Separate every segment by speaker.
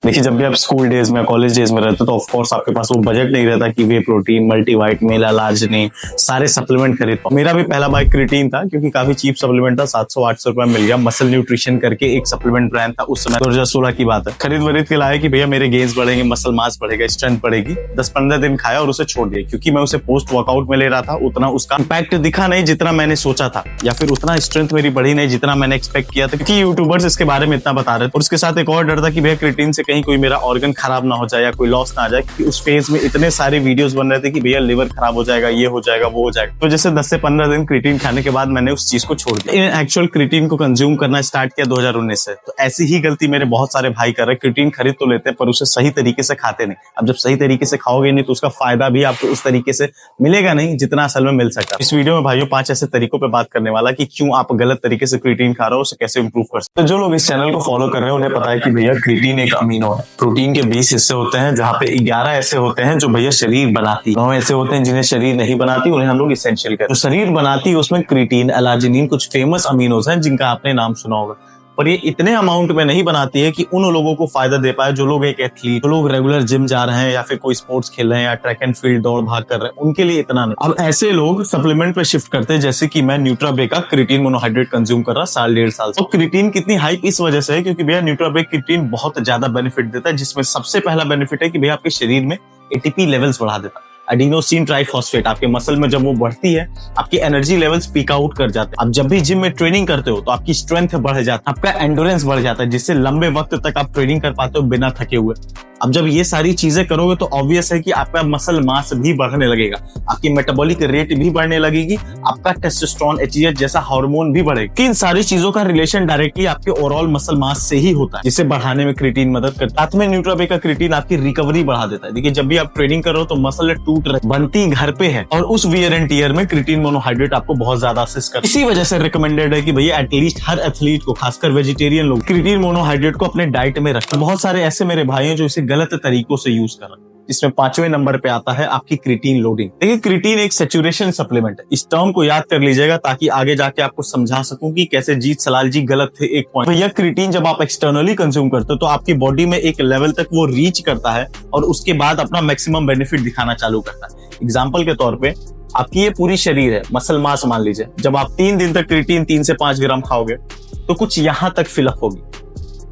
Speaker 1: देखिए, जब भी आप स्कूल डेज में, कॉलेज डेज में रहते तो ऑफ कोर्स आपके पास वो बजट नहीं रहता कि वे प्रोटीन, मल्टीवाइटमिन, अलार्जिनिन सारे सप्लीमेंट खरीद पाओ। मेरा भी पहला बाइक क्रिएटिन था, क्योंकि काफी चीप सप्लीमेंट था, 700-800 रुपए में मिल गया। मसल न्यूट्रिशन करके एक सप्लीमेंट ब्रांड था उस समय, 2016 की बात है। खरीद के लाया कि भैया मेरे गेन्स बढ़ेंगे, मसल मास बढ़ेगा, स्ट्रेंथ बढ़ेगी। 10-15 दिन खाया और उसे छोड़ दिया, क्योंकि मैं उसे पोस्ट वर्कआउट में ले रहा था। उतना उसका इम्पैक्ट दिखा नहीं जितना मैंने सोचा था, या फिर उतना स्ट्रेंथ मेरी बढ़ी नहीं जितना मैंने एक्सपेक्ट किया था, क्योंकि यूट्यूबर्स इसके बारे में इतना बता रहे थे। और उसके साथ एक और डर था कि भैया क्रिएटिन से कहीं कोई मेरा ऑर्गन खराब ना हो जाए या कोई लॉस ना आ जाए, क्योंकि उस फेज में इतने सारे वीडियोस बन रहे थे कि भैया लिवर खराब हो जाएगा, ये हो जाएगा, वो हो जाएगा। तो जैसे 10 से 15 दिन क्रिएटिन खाने के बाद मैंने उस चीज को छोड़ दिया। एक्चुअल क्रिएटिन को कंज्यूम करना स्टार्ट किया 2019 से। तो ऐसी ही गलती मेरे बहुत सारे भाई कर रहे हैं। क्रिएटिन खरीद तो लेते हैं पर उसे सही तरीके से खाते नहीं। अब जब सही तरीके से खाओगे नहीं तो उसका फायदा भी आपको उस तरीके से मिलेगा नहीं जितना असल में मिल सकता है। इस वीडियो में भाइयों 5 ऐसे तरीकों पे बात करने वाला कि क्यों आप गलत तरीके से क्रिएटिन खा रहे हो, उसे कैसे इंप्रूव कर सकते। तो जो लोग इस चैनल को फॉलो कर रहे हैं उन्हें पता है कि भैया क्रिएटिन एक अमीनो है। प्रोटीन के 20 हिस्से होते हैं, जहाँ पे 11 ऐसे होते हैं जो भैया शरीर बनाती, 9 ऐसे होते हैं जिन्हें शरीर नहीं बनाती, उन्हें हम लोग इसेंशियल कहते हैं। जो शरीर बनाती है उसमें क्रिएटिन, अलार्जिनिन कुछ फेमस अमीनोज हैं जिनका आपने नाम सुना होगा, पर ये इतने अमाउंट में नहीं बनाती है कि उन लोगों को फायदा दे पाए जो लोग एक एथलीट, जो लोग रेगुलर जिम जा रहे हैं या फिर कोई स्पोर्ट्स खेल रहे हैं या ट्रैक एंड फील्ड दौड़ भाग कर रहे हैं, उनके लिए इतना नहीं। अब ऐसे लोग सप्लीमेंट पे शिफ्ट करते हैं, जैसे कि मैं न्यूट्राबे का क्रिएटिन मोनोहाइड्रेट कंज्यूम कर रहा 1.5 साल से। तो क्रिएटिन कितनी हाइप इस वजह से है क्योंकि भैया न्यूट्राबे क्रिएटिन बहुत ज्यादा बेनिफिट देता है, जिसमें सबसे पहला बेनिफिट है कि भैया आपके शरीर में एटीपी लेवल्स बढ़ा देता है। एडिनोसिन ट्राइफॉस्फेट आपके मसल में जब वो बढ़ती है, आपकी एनर्जी लेवल्स पीक आउट कर जाते हैं। आप जब भी जिम में ट्रेनिंग करते हो तो आपकी स्ट्रेंथ बढ़ जाती है, आपका एंडोरेंस बढ़ जाता है, जिससे लंबे वक्त तक आप ट्रेनिंग कर पाते हो बिना थके हुए। अब जब ये सारी चीजें करोगे तो ऑब्वियस है कि आपका मसल मास भी बढ़ने लगेगा, आपकी मेटाबॉलिक रेट भी बढ़ने लगेगी, आपका टेस्टोस्टेरोन, एचजीएच जैसा हार्मोन भी बढ़ेगा। इन सारी चीजों का रिलेशन डायरेक्टली आपके ओवरऑल मसल मास से ही होता है, जिसे बढ़ाने में क्रिएटिन मदद करता है। साथ में न्यूट्राबे का क्रिएटिन आपकी रिकवरी बढ़ा देता है। देखिए, जब भी आप ट्रेनिंग कर रहे हो तो मसल टूट रहे, बनती घर पे है, और उस वियर एंड टियर में क्रिएटिन मोनोहाइड्रेट आपको बहुत ज्यादा असिस्ट करता है। इसी वजह से रिकमेंडेड है कि भैया एटलीस्ट हर एथलीट को, खासकर वेजिटेरियन लोग, क्रिएटिन मोनोहाइड्रेट को अपने डाइट में रखें। बहुत सारे ऐसे मेरे भाई हैं जो इसे गलत तरीकों से यूज कर रहे हैं। इसमें 5वें नंबर पे आता है आपकी क्रिएटिन लोडिंग। देखिए, क्रिएटिन एक सैचुरेशन सप्लीमेंट है। इस टर्म को याद कर लीजिएगा ताकि आगे जाके आपको समझा सकूं कि कैसे जीत सलाल जी गलत थे एक पॉइंट। भैया क्रिएटिन जब आप एक्सटर्नली कंज्यूम करते हो तो आपकी बॉडी में एक लेवल तक वो रीच करता है और उसके बाद अपना मैक्सिमम बेनिफिट दिखाना चालू करता है। एग्जाम्पल के तौर पे आपकी ये पूरी शरीर है, मसल मास मान लीजिए, जब आप 3 दिन तक क्रिएटिन 3 से 5 ग्राम खाओगे तो कुछ यहां तक फिलअप होगी,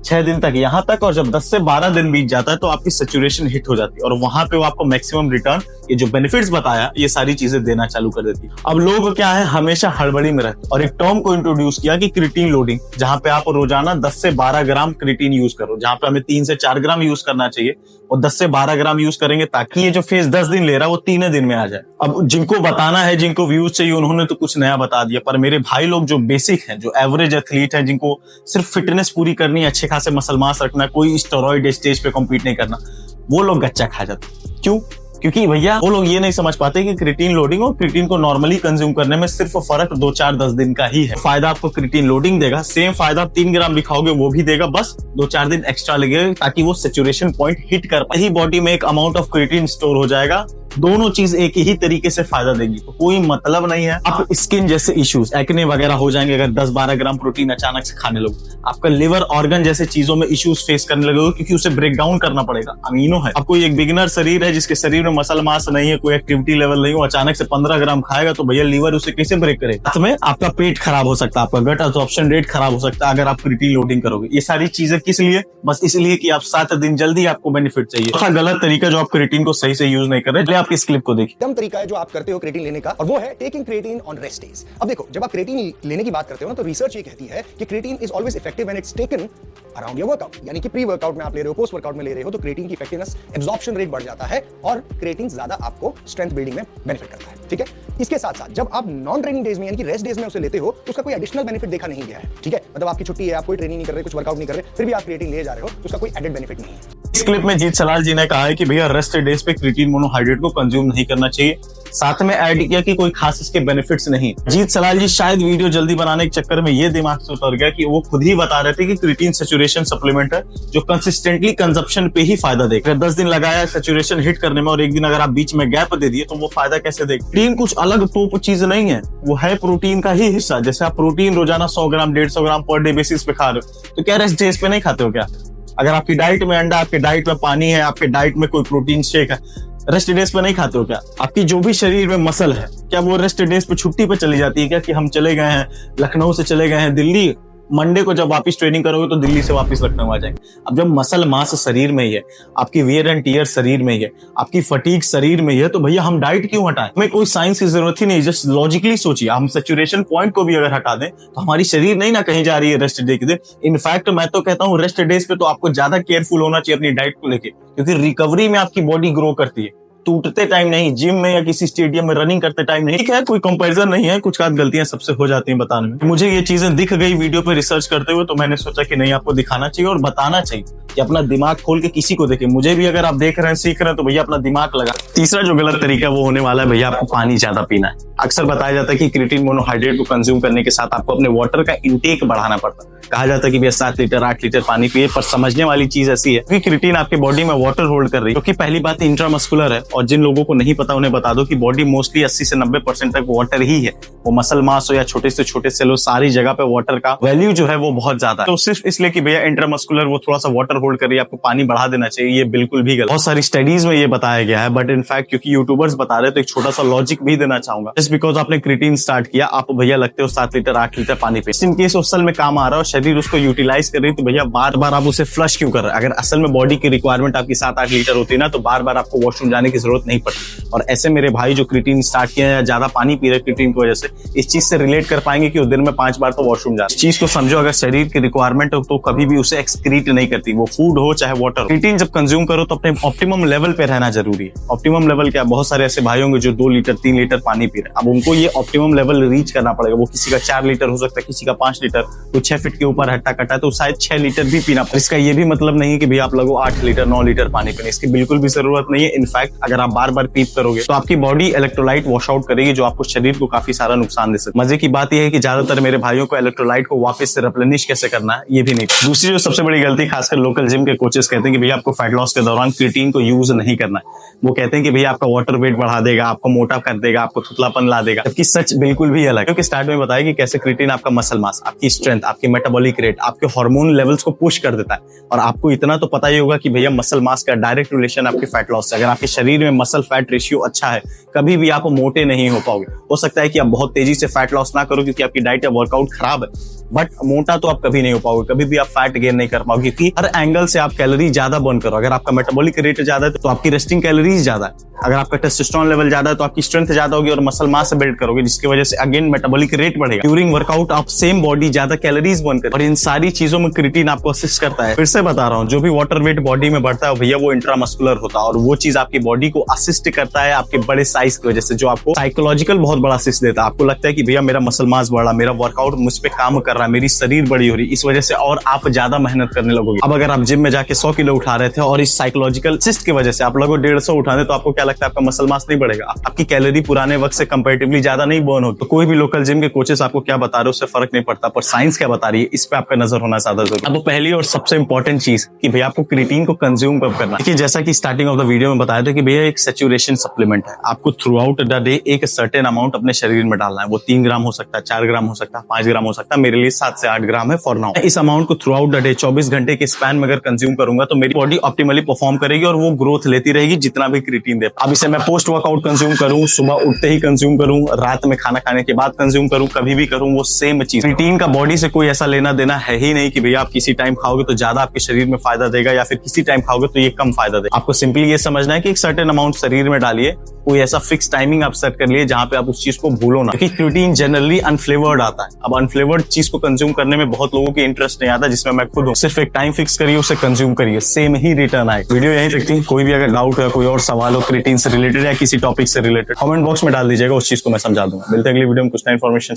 Speaker 1: 6 दिन तक यहां तक, और जब 10 से 12 दिन बीत जाता है तो आपकी सैचुरेशन हिट हो जाती है और वहां पे वो आपको मैक्सिमम रिटर्न, ये जो बेनिफिट्स बताया, ये सारी चीजें देना चालू कर देती है। अब लोग क्या है, हमेशा हड़बड़ी में रहते और एक टर्म को इंट्रोड्यूस किया कि क्रिएटिन लोडिंग, जहां पे आप रोजाना 10 से 12 ग्राम क्रिएटिन यूज करो, जहां पे हमें 3 से 4 ग्राम यूज करना चाहिए और 10 से 12 ग्राम यूज करेंगे ताकि ये जो फेज 10 दिन ले रहा है वो 3 दिन में आ जाए। अब जिनको बताना है, जिनको व्यूज चाहिए, उन्होंने तो कुछ नया बता दिया, पर मेरे भाई लोग जो बेसिक हैं, जो एवरेज एथलीट हैं, जिनको सिर्फ फिटनेस पूरी करनी है, अच्छे खासे मसल मास रखना, कोई स्टेरॉइड स्टेज पे कॉम्पीट नहीं करना, वो लोग गच्चा खा जाते। क्यों? क्योंकि भैया वो लोग ये नहीं समझ पाते कि क्रिएटिन लोडिंग और क्रिएटिन को नॉर्मली कंज्यूम करने में सिर्फ फर्क 2-4-10 दिन का ही है। फायदा आपको क्रिएटिन लोडिंग देगा, सेम फायदा आप 3 ग्राम भी खाओगे वो भी देगा, बस 2-4 दिन एक्स्ट्रा लगेगा ताकि वो सैचुरेशन पॉइंट हिट कर पाए। बॉडी में एक अमाउंट ऑफ क्रिएटिन स्टोर हो जाएगा, दोनों चीज एक ही तरीके से फायदा देगी, तो कोई मतलब नहीं है आप स्किन जैसे इश्यूज, एक्ने वगैरह हो जाएंगे अगर 10-12 ग्राम प्रोटीन अचानक से खाने लोगे। आपका लिवर ऑर्गन जैसे चीजों में इश्यूज फेस करने लगेगा क्योंकि उसे ब्रेक डाउन करना पड़ेगा। अमीनो है, आपको एक बिगिनर शरीर है जिसके शरीर में मसल मास नहीं है, कोई एक्टिविटी लेवल नहीं हो, अचानक से 15 ग्राम खाएगा तो भैया लीवर उसे कैसे ब्रेक करेगा? साथ में आपका पेट खराब हो सकता है, आपका गट एब्जॉर्प्शन रेट खराब हो सकता है अगर आप क्रिएटिन लोडिंग करोगे। ये सारी चीजें किस लिए? बस इसलिए कि आप 7 दिन जल्दी आपको बेनिफिट चाहिए। गलत तरीका जो आप क्रिएटिन को सही से यूज नहीं कर रहे, आप इस क्लिप को देखिए।
Speaker 2: तरीका है जो आप करते हो क्रिएटिन लेने का, और वो है taking creatine on rest days. अब देखो, जब आप क्रिएटिन लेने की बात करते हो ना, तो रिसर्च ये कहती है कि creatine is always effective when it's taken around your workout, यानी कि प्री वर्कआउट में आप ले रहे हो, पोस्ट वर्कआउट में ले रहे हो, तो क्रिएटिन की इफेक्टिवनेस, एब्जॉर्प्शन रेट बढ़ जाता है और क्रिएटिन ज्यादा आपको स्ट्रेंथ बिल्डिंग में बेनिफिट करता है। ठीक है, इसके साथ साथ जब आप नॉन ट्रेनिंग डेज में यानी कि रेस्ट डेज में उसे लेते हो तो उसका कोई एडिशनल बेनिफिट देखा नहीं गया है। ठीक है, मतलब आपकी छुट्टी है, आप कोई ट्रेनिंग नहीं कर रहे, कुछ वर्कआउट नहीं कर रहे, फिर भी आप क्रिएटिन ले जा रहे हो, तो उसका कोई एडेड बेनिफिट नहीं है।
Speaker 1: इस क्लिप में जीत सलाल जी ने कहा है कि भैया रेस्ट डेज पे क्रिएटिन मोनोहाइड्रेट को कंज्यूम नहीं करना चाहिए, साथ में ऐड किया कि कोई खास इसके बेनिफिट्स नहीं। जीत सलाल जी शायद वीडियो जल्दी बनाने के चक्कर में ये दिमाग से उतर गया कि वो खुद ही बता रहे थे कि क्रिएटिन सैचुरेशन सप्लीमेंट है जो कंसिस्टेंटली कंजप्शन पे ही फायदा देगा। 10 दिन लगाया सैचुरेशन हिट करने में और एक दिन अगर आप बीच में गैप दे दिए तो वो फायदा कैसे देगा? क्रिएटिन कुछ अलग टॉप चीज नहीं है, वो है प्रोटीन का ही हिस्सा। जैसे आप प्रोटीन रोजाना 100 ग्राम 150 ग्राम पर डे बेसिस पे खा रहे हो, तो क्या रेस्ट डेज पे नहीं खाते हो क्या? अगर आपकी डाइट में अंडा, आपके डाइट में पानी है, आपके डाइट में कोई प्रोटीन शेक है, रेस्ट डेज पे नहीं खाते हो क्या? आपकी जो भी शरीर में मसल है, क्या वो रेस्ट डेज पे छुट्टी पे चली जाती है क्या? कि हम चले गए हैं लखनऊ से चले गए हैं दिल्ली, मंडे को जब वापस ट्रेनिंग करोगे तो दिल्ली से वापस लखनऊ आ जाएंगे। अब जब मसल मास शरीर में ही है, आपकी वियर एंड टियर शरीर में ही है, आपकी फटीग शरीर में ही है, तो भैया हम डाइट क्यों हटाएं? हमें कोई साइंस की जरूरत ही नहीं। जस्ट लॉजिकली सोचिए, हम सैचुरेशन पॉइंट को भी अगर हटा दें तो हमारी शरीर नहीं ना कहीं जा रही है रेस्ट डे के दिन। इनफैक्ट मैं तो कहता हूँ रेस्ट डेज पे तो आपको ज्यादा केयरफुल होना चाहिए अपनी डाइट को लेके, क्योंकि रिकवरी में आपकी बॉडी ग्रो करती है, टूटते टाइम नहीं, जिम में या किसी स्टेडियम में रनिंग करते टाइम नहीं। ठीक है, कोई कंपैरिजन नहीं है, कुछ गलतियां सबसे हो जाती हैं बताने में। मुझे ये चीजें दिख गई वीडियो पे रिसर्च करते हुए, तो मैंने सोचा कि नहीं, आपको दिखाना चाहिए और बताना चाहिए कि अपना दिमाग खोल के किसी को देखे। मुझे भी अगर आप देख रहे हैं, सीख रहे हैं, तो भैया अपना दिमाग लगा। तीसरा जो गलत तरीका वो होने वाला है भैया, आपको पानी ज्यादा पीना है। अक्सर बताया जाता है कि क्रिएटिन मोनोहाइड्रेट को कंज्यूम करने के साथ आपको अपने वाटर का इंटेक बढ़ाना पड़ता है। कहा जाता है कि भैया 7 लीटर 8 लीटर पानी पिए, पर समझने वाली चीज ऐसी है कि क्रिएटिन आपके बॉडी में वाटर होल्ड कर रही है, क्योंकि पहली बात इंट्रामस्कुलर है, और जिन लोगों को नहीं पता उन्हें बता दो कि बॉडी मोस्टली 80 से 90% तक वाटर ही है। वो मसल मास हो या छोटे से छोटे सेल हो, सारी जगह पे वाटर का वैल्यू जो है वो बहुत ज्यादा है। तो सिर्फ इसलिए कि भैया इंट्रामस्कुलर वो थोड़ा सा वाटर होल्ड कर रही है, आपको पानी बढ़ा देना चाहिए, ये बिल्कुल भी गलत। बहुत सारी स्टडीज में ये बताया गया है, बट इनफैक्ट क्योंकि यूट्यूबर्स बता रहे, तो एक छोटा सा लॉजिक भी देना चाहूंगा। जस्ट बिकॉज आपने क्रिएटिन स्टार्ट किया, आप भैया लगते हो 7 लीटर 8 लीटर पानी पे, इन केस असल में काम आ रहा है और शरीर उसको यूटिलाइज कर रही है, तो भैया बार बार आप उसे फ्लश क्यों कर रहे हैं? अगर असल में बॉडी की रिक्वायरमेंट आपकी 7-8 लीटर होती है ना, तो बार बार आपको वॉशरूम जाने की जरूरत नहीं पड़ती। और ऐसे मेरे भाई जो क्रिएटिन स्टार्ट किया या ज्यादा पानी पी रहे क्रिएटिन की वजह से, इस चीज से रिलेट कर पाएंगे कि वो दिन में 5 बार तो वॉशरूम जाते। इस चीज को समझो, अगर शरीर की रिक्वायरमेंट हो तो कभी भी उसे एक्सक्रीट नहीं करती, वो फूड हो चाहे वाटर हो। क्रिएटिन जब कंज्यूम करो तो अपने ऑप्टिमम लेवल पे रहना जरूरी है। ऑप्टिमम लेवल क्या? बहुत सारे ऐसे भाई होंगे जो 2 लीटर 3 लीटर पानी पी रहे हैं। अब उनको ये ऑप्टिमम लेवल रीच करना पड़ेगा। वो किसी का 4 लीटर हो सकता है, किसी का 5 लीटर, तो 6 फीट के ऊपर हट्टा कट्टा है तो शायद 6 लीटर भी पीना पड़ेगा। इसका ये भी मतलब नहीं है कि भैया आप लोगों 8 लीटर 9 लीटर पानी पीने, इसकी बिल्कुल भी जरूरत नहीं है। इनफैक्ट अगर आप बार बार पीप करोगे तो आपकी बॉडी इलेक्ट्रोलाइट वॉश आउट करेगी, जो आपको शरीर को काफी सारा नुकसान दे सकता है। मजे की बात यह है कि ज्यादातर मेरे भाइयों को इलेक्ट्रोलाइट को वापस से रिप्लेनिश कैसे करना है ये भी नहीं। दूसरी जो सबसे बड़ी गलती खासकर लोकल जिम के कोचेस कहते हैं कि भैया आपको फैट लॉस के दौरान क्रिएटिन को यूज नहीं करना है। वो कहते हैं कि भैया आपका वाटर वेट बढ़ा देगा, आपको मोटा कर देगा, आपको थुतलापन ला देगा, जबकि सच बिल्कुल भी अलग है। क्योंकि स्टार्ट में बताया कि कैसे क्रिएटिन आपका मसल मास, आपकी स्ट्रेंथ, आपकी मेटाबॉलिक रेट, आपके हार्मोन लेवल्स को पुश कर देता है। और आपको इतना तो पता ही होगा कि भैया मसल मास का डायरेक्ट रिलेशन आपके फैट लॉस से। अगर आपके शरीर में मसल फैट रेशियो अच्छा है, कभी भी आप मोटे नहीं हो पाओगे। हो सकता है कि आप बहुत तेजी से फैट लॉस ना करो क्योंकि आपकी डाइट या वर्कआउट खराब है, बट मोटा तो आप कभी नहीं हो पाओगे, कभी भी आप फैट गेन नहीं कर पाओगे, क्योंकि हर एंगल से आप कैलोरी ज्यादा बर्न करो। अगर आपका मेटाबॉलिक रेट ज्यादा है तो आपकी रेस्टिंग कैलोरीज ज्यादा है। अगर आपका टेस्टोस्टेरोन लेवल ज्यादा है तो आपकी स्ट्रेंथ ज्यादा होगी और मसल मास से बिल्ड करोगे, जिसकी वजह से अगेन मेटाबॉलिक रेट बढ़ेगा। ड्यूरिंग वर्कआउट आप सेम बॉडी ज्यादा कैलोरीज बर्न करें, और इन सारी चीजों में क्रिएटिन आपको असिस्ट करता है। फिर से बता रहा हूँ, जो भी वाटर वेट बॉडी में बढ़ता है भैया वो इंट्रामस्कुलर होता है, और वो चीज आपकी बॉडी को असिस्ट करता है आपके बड़े साइज की वजह से, जो आपको साइकोलॉजिकल बहुत बड़ा असिस्ट देता है। आपको लगता है कि भैया मेरा मसल मास बढ़ा, मेरा वर्कआउट मुझ पे काम कर रहा है, मेरी शरीर बड़ी हो रही, इस वजह से और आप ज्यादा मेहनत करने लगोगे। अब अगर आप जिम में जाके 100 किलो उठा रहे थे और इस साइकोलॉजिकल असिस्ट की वजह से आप लोगों 150 उठाने, तो आपको क्या लगता है आपका मसल मास नहीं बढ़ेगा, आपकी कैलोरी पुराने वक्त से कंपैरेटिवली ज्यादा नहीं बर्न हो। तो कोई भी लोकल जिम के कोचेस आपको क्या बता रहे हो उससे फर्क नहीं पड़ता, पर साइंस क्या बता रही है इस पे आपका नजर होना ज्यादा जरूरी है। अब पहली और सबसे इंपॉर्टेंट चीज कि भैया आपको क्रिएटिन को कंज्यूम कब करना है। देखिए, जैसा कि स्टार्टिंग ऑफ द वीडियो में बताया था कि भैया एक सैचुरेशन सप्लीमेंट है, आपको थ्रू आउट द डे एक सर्टेन अमाउंट अपने शरीर में डालना है। वो 3 ग्राम हो सकता है, 4 ग्राम हो सकता है, 5 ग्राम हो सकता है, मेरे लिए 7 से 8 ग्राम है फॉर नाउ। इस अमाउंट को थ्रू आउट द डे 24 घंटे के स्पैन में अगर कंज्यूम करूंगा तो मेरी बॉडी ऑप्टिमली परफॉर्म करेगी और वो ग्रोथ लेती रहेगी जितना भी क्रिएटिन दे। अब इसे मैं पोस्ट वर्कआउट कंज्यूम करूं, सुबह उठते ही कंज्यूम करूं, रात में खाना खाने के बाद कंज्यूम करूं, कभी भी करूं, वो सेम चीज। क्रिएटिन का बॉडी से कोई ऐसा लेना देना है ही नहीं कि भैया आप किसी टाइम खाओगे तो ज्यादा आपके शरीर में फायदा देगा या फिर किसी टाइम खाओगे तो ये कम फायदा देगा। आपको सिंपली ये समझना है कि एक सर्टेन अमाउंट शरीर में डालिए, कोई ऐसा फिक्स टाइमिंग आप सेट कर लिए जहां पे आप उस चीज को भूलो ना, क्योंकि क्रिएटिन जनरली अनफ्लेवर्ड आता है। अब अनफ्लेवर्ड चीज को कंज्यूम करने में बहुत लोगों के इंटरेस्ट नहीं आता, जिसमें मैं खुद हूं। सिर्फ एक टाइम फिक्स करिए, उसे कंज्यूम करिए, सेम ही रिटर्न आए। वीडियो यहीं तक थी। कोई भी अगर डाउट है, कोई और सवाल हो क्रिएटिन से रिलेटेड या किसी टॉपिक से रिलेटेड, कमेंट बॉक्स में डाल दीजिएगा, उस चीज को मैं समझा दूंगा। मिलते हैं अगली वीडियो में कुछ नई इन्फॉर्मेशन।